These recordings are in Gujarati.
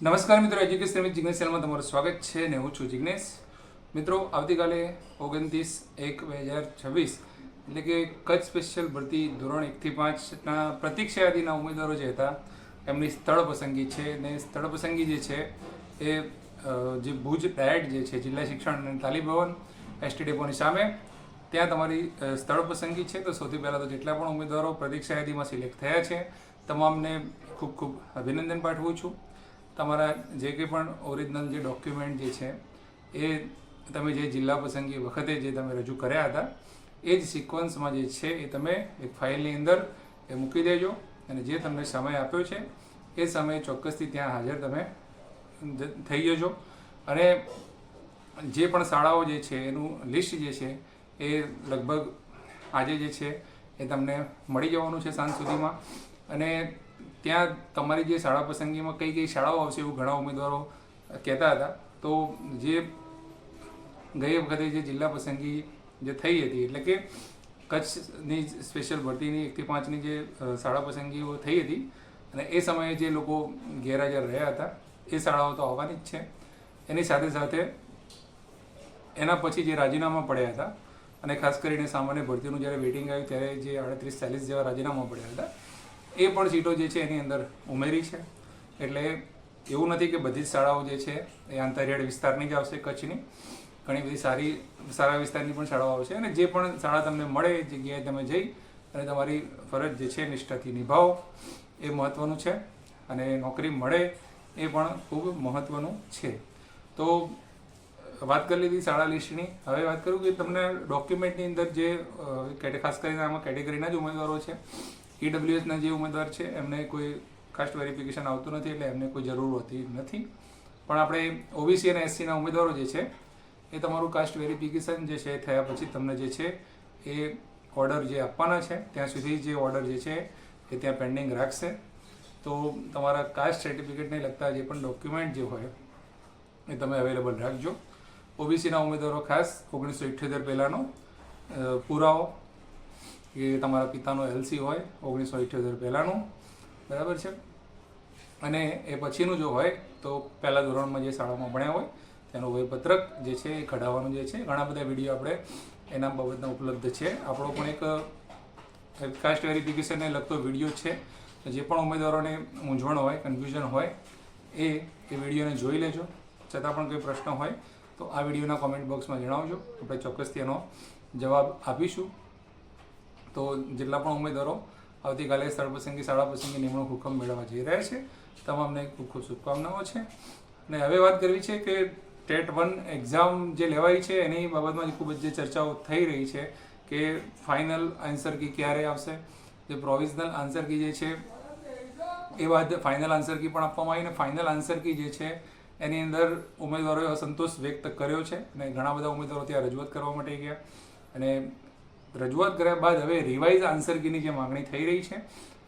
નમસ્કાર મિત્રો, એજ્યુકેશન વિથ જિગ્નેશ ચેનલમાં તમારું સ્વાગત છે ને હું છું જિગ્નેશ. મિત્રો, આવતીકાલે 29/1/2026 એટલે કે કચ્છ સ્પેશિયલ ભરતી ધોરણ 1 થી 5ના પ્રતીક્ષા યાદીના ઉમેદવારો જે હતા એમની સ્થળ પસંદગી છે. ને સ્થળ પસંદગી જે છે એ જે ભુજ ડાયટ જે છે જિલ્લા શિક્ષણ અને તાલીમ ભવન એસટી ડેપોની સામે ત્યાં તમારી સ્થળ પસંદગી છે. તો સૌથી પહેલાં તો જેટલા પણ ઉમેદવારો પ્રતીક્ષા યાદીમાં સિલેક્ટ થયા છે તમામને ખૂબ ખૂબ અભિનંદન પાઠવું છું. તમારા જે કંઈ પણ ઓરિજિનલ જે ડોક્યુમેન્ટ જે છે એ તમે જે જિલ્લા પસંદગી વખતે જે તમે રજૂ કર્યા હતા એ જ સિક્વન્સમાં જે છે એ તમે એક ફાઇલની અંદર એ મૂકી દેજો અને જે તમને સમય આપ્યો છે એ સમયે ચોક્કસથી ત્યાં હાજર તમે થઈ જજો. અને જે પણ શાળાઓ જે છે એનું લિસ્ટ જે છે એ લગભગ આજે જે છે એ તમને મળી જવાનું છે સાંજ સુધીમાં. અને ત્યાં તમારી જે શાળા પસંદગીમાં કઈ કઈ શાળાઓ આવશે એવું ઘણા ઉમેદવારો કહેતા હતા. તો જે ગઈ વખતે જે જિલ્લા પસંદગી જે થઈ હતી એટલે કે કચ્છની સ્પેશિયલ ભરતીની 1 થી 5ની જે શાળા પસંદગીઓ થઈ હતી અને એ સમયે જે લોકો ગેરહાજર રહ્યા હતા એ શાળાઓ તો આવવાની જ છે. એની સાથે સાથે એના પછી જે રાજીનામા પડ્યા હતા અને ખાસ કરીને સામાન્ય ભરતીનું જ્યારે વેઇટિંગ આવ્યું ત્યારે જે 38-40 જેવા રાજીનામા પડ્યા હતા એ પણ સીટો જે છે એની અંદર ઉમેરી છે. એટલે એવું નથી કે બધી જ શાળાઓ જે છે એ આંતરિયાળ વિસ્તારની જ આવશે. કચ્છની ઘણી બધી સારા વિસ્તારની પણ શાળાઓ આવશે અને જે પણ શાળા તમને મળે એ જગ્યાએ તમે જઈ અને તમારી ફરજ જે છે નિષ્ઠાથી નિભાવો એ મહત્ત્વનું છે. અને નોકરી મળે એ પણ ખૂબ મહત્ત્વનું છે. તો વાત કરી લીધી શાળા લિસ્ટની. હવે વાત કરું કે તમને ડોક્યુમેન્ટની અંદર જે ખાસ કરીને આમાં કેટેગરીના જ ઉમેદવારો છે. EWSના જે ઉમેદવાર છે એમને કોઈ કાસ્ટ વેરિફિકેશન આવતું નથી એટલે એમને કોઈ જરૂર હોતી નથી. પણ આપણે OBC અને SCના ઉમેદવારો જે છે એ તમારું કાસ્ટ વેરિફિકેશન જે છે થયા પછી તમને જે છે એ ઓર્ડર જે આપવાના છે ત્યાં સુધી જે ઓર્ડર જે છે એ ત્યાં પેન્ડિંગ રાખશે. તો તમારા કાસ્ટ સર્ટિફિકેટને લગતા જે પણ ડોક્યુમેન્ટ જે હોય એ તમે અવેલેબલ રાખજો. OBCના ઉમેદવારો ખાસ 1978 પહેલાંનો પુરાવો કે તમારા પિતાનો LC હોય 1978 પહેલાંનું, બરાબર છે. અને એ પછીનું જો હોય તો પહેલાં ધોરણમાં જે શાળામાં ભણ્યા હોય તેનું વયપત્રક જે છે એ કઢાવવાનું જે છે. ઘણા બધા વિડીયો આપણે એના બાબતના ઉપલબ્ધ છે. આપણો પણ એક કાસ્ટ વેરિફિકેશનને લગતો વિડીયો છે. જે પણ ઉમેદવારોને મૂંઝવણ હોય, કન્ફ્યુઝન હોય એ વિડીયોને જોઈ લેજો. છતાં પણ કોઈ પ્રશ્ન હોય તો આ વિડીયોના કોમેન્ટ બોક્સમાં જણાવજો. આપણે ચોક્કસથી એનો જવાબ આપીશું. તો જેટલા પણ ઉમેદવારો આવતીકાલે સ્થળ પસંદગી શાળા પસંદગી નિમણૂક હુકમ મેળવવા જઈ રહ્યા છે તમામને ખૂબ ખૂબ શુભકામનાઓ છે. અને હવે વાત કરવી છે કે ટેટ 1 એક્ઝામ જે લેવાઈ છે એની બાબતમાં ખૂબ જ જે ચર્ચાઓ થઈ રહી છે કે ફાઇનલ આન્સર કી ક્યારે આવશે. જે પ્રોવિઝનલ આન્સર કી જે છે એ બાદ ફાઇનલ આન્સર કી પણ આપવામાં આવી અને ફાઇનલ આન્સર કી જે છે એની અંદર ઉમેદવારોએ અસંતોષ વ્યક્ત કર્યો છે અને ઘણા બધા ઉમેદવારો ત્યાં રજૂઆત કરવા માટે ગયા. અને રજૂઆત કર્યા બાદ હવે રિવાઇઝ આન્સર કીની જે માગણી થઈ રહી છે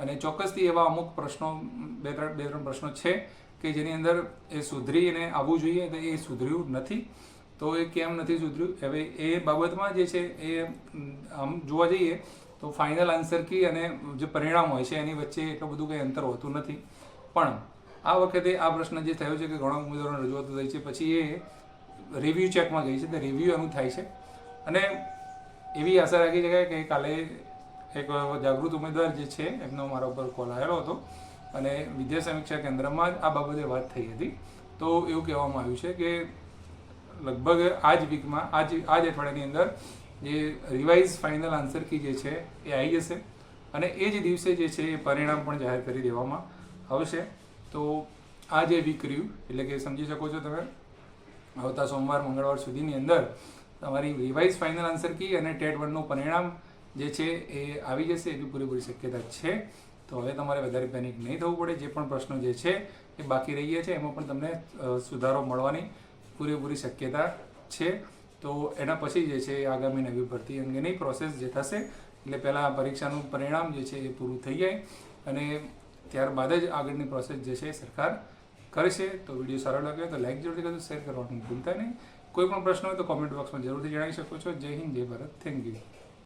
અને ચોક્કસથી એવા અમુક પ્રશ્નો બે ત્રણ પ્રશ્નો છે કે જેની અંદર એ સુધરીને આવવું જોઈએ તો એ સુધર્યું નથી. તો એ કેમ નથી સુધર્યું હવે એ બાબતમાં જે છે એ આમ જોવા જઈએ તો ફાઇનલ આન્સર કી અને જે પરિણામ હોય છે એની વચ્ચે એટલું બધું કંઈ અંતર હોતું નથી. પણ આ વખતે આ પ્રશ્ન જે થયો છે કે ઘણા ઉમેદવારોને રજૂઆતો થઈ છે પછી એ રિવ્યૂ ચેકમાં ગઈ છે તો રિવ્યૂ એનું થાય છે. અને એવી આશા રાખી શકાય કે કાલે એક જાગૃત ઉમેદવાર જે છે એમનો મારા ઉપર કોલ આવેલો હતો અને વિદ્યા સમીક્ષા કેન્દ્રમાં જ આ બાબતે વાત થઈ હતી. તો એવું કહેવામાં આવ્યું છે કે લગભગ આ જ વીકમાં આ જ અઠવાડિયાની અંદર જે રિવાઇઝ ફાઇનલ આન્સર કી જે છે એ આવી જશે અને એ જ દિવસે જે છે એ પરિણામ પણ જાહેર કરી દેવામાં આવશે. તો આ જે વીક રહ્યું એટલે કે સમજી શકો છો તમે આવતા સોમવાર મંગળવાર સુધીની અંદર તમારી રિવાઇઝ ફાઇનલ આન્સર કી અને ટેટ 1નું પરિણામ જે છે એ આવી જશે એવી પૂરેપૂરી શક્યતા છે. તો હવે તમારે વધારે પેનિક નહીં થવું પડે. જે પણ પ્રશ્નો જે છે એ બાકી રહી ગયા છે એમાં પણ તમને સુધારો મળવાની પૂરેપૂરી શક્યતા છે. તો એના પછી જે છે એ આગામી નવી ભરતી અંગેની પ્રોસેસ જે થશે એટલે પહેલાં પરીક્ષાનું પરિણામ જે છે એ પૂરું થઈ જાય અને ત્યારબાદ જ આગળની પ્રોસેસ જે છે એ સરકાર કરશે. તો વિડીયો સારો લાગ્યો તો લાઇક જરૂરથી કરજો, શેર કરવાનું ભૂલતા નહીં. કોઈ પણ પ્રશ્ન હોય તો કોમેન્ટ બોક્સમાં જરૂરથી જણાવી શકો છો. જય હિન્દ, જય ભારત, થેન્ક યુ.